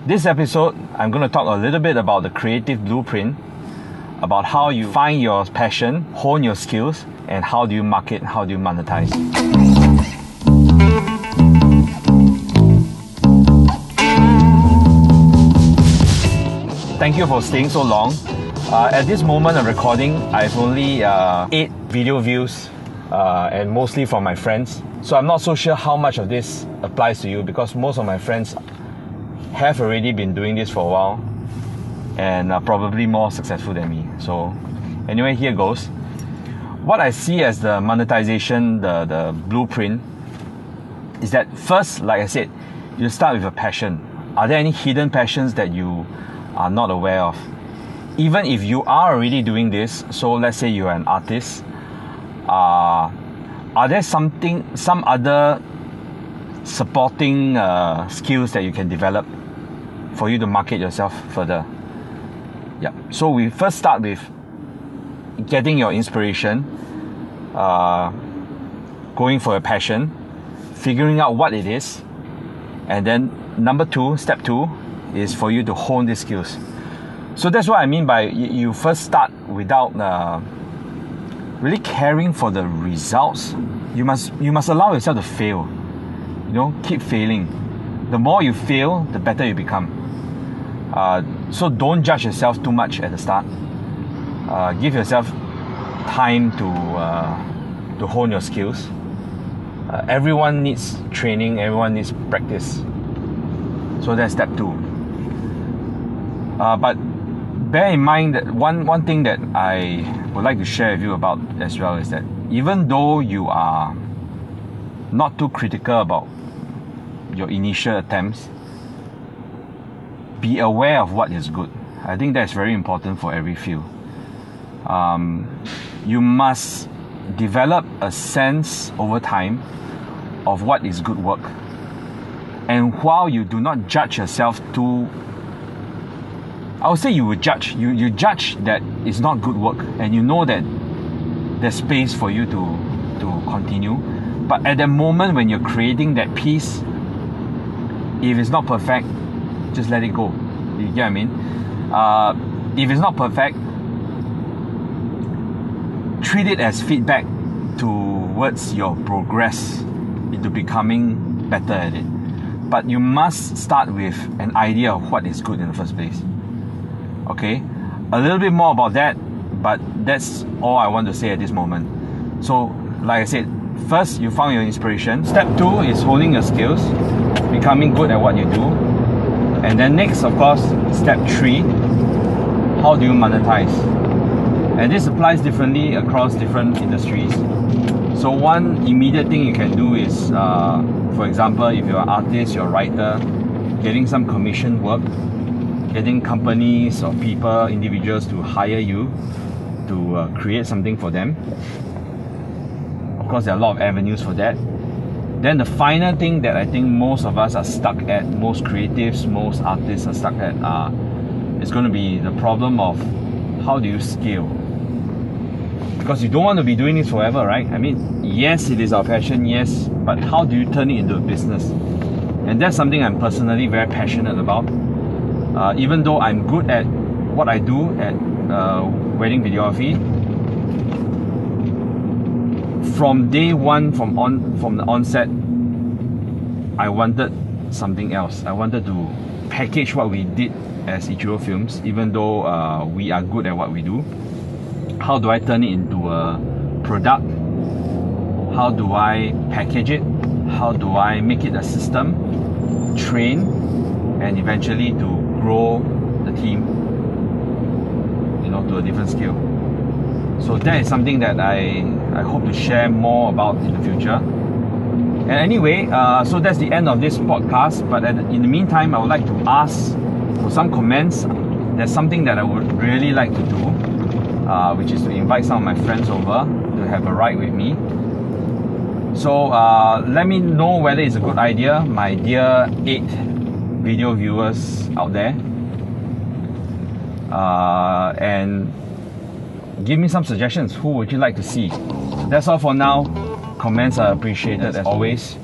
This episode, I'm going to talk a little bit about the creative blueprint, about how you find your passion, hone your skills, and how do you market, how do you monetize. Thank you for staying so long. At this moment of recording, I have only 8 video views and mostly from my friends. So I'm not so sure how much of this applies to you because most of my friends have already been doing this for a while and are probably more successful than me. So anyway, here goes. What I see as the monetization, the blueprint, is that first, like I said, you start with a passion. Are there any hidden passions that you are not aware of? Even if you are already doing this, so let's say you're an artist, are there some other supporting skills that you can develop for you to market yourself further? Yeah. So we first start with getting your inspiration, going for a passion, figuring out what it is, and then step two is for you to hone these skills. So that's what I mean by you first start without really caring for the results. You must allow yourself to fail. Keep failing. The more you fail, the better you become. So don't judge yourself too much at the start. Give yourself time to hone your skills. Everyone needs training. Everyone needs practice. So that's step 2. But bear in mind that one thing that I would like to share with you about as well is that even though you are not too critical about your initial attempts, be aware of what is good. I think that's very important for every field. You must develop a sense over time of what is good work. And while you do not judge yourself too, I would say you would judge. You judge that it's not good work, and you know that there's space for you to continue. But at the moment when you're creating that piece, if it's not perfect, just let it go. You get what I mean? If it's not perfect, treat it as feedback towards your progress into becoming better at it. But you must start with an idea of what is good in the first place. Okay? A little bit more about that, but that's all I want to say at this moment. So, like I said, first you found your inspiration. Step 2 is honing your skills, becoming good at what you do. And then next, of course, step 3, how do you monetize? And this applies differently across different industries. So one immediate thing you can do is, for example, if you're an artist, you're a writer, getting some commission work, getting companies or people, individuals to hire you to create something for them. Of course, there are a lot of avenues for that. Then the final thing that I think most of us are stuck at, most creatives, most artists are stuck at, is going to be the problem of how do you scale? Because you don't want to be doing this forever, right? I mean, yes, it is our passion, yes, but how do you turn it into a business? And that's something I'm personally very passionate about. Even though I'm good at what I do at wedding videography, from day one, from the onset, I wanted something else. I wanted to package what we did as Ichiro Films, even though we are good at what we do. How do I turn it into a product? How do I package it? How do I make it a system, train, and eventually to grow the team, to a different scale? So that is something that I hope to share more about in the future. And anyway, so that's the end of this podcast. But in the meantime, I would like to ask for some comments. There's something that I would really like to do, which is to invite some of my friends over to have a ride with me. So let me know whether it's a good idea, my dear 8 video viewers out there. And give me some suggestions. Who would you like to see? That's all for now. Comments are appreciated as always.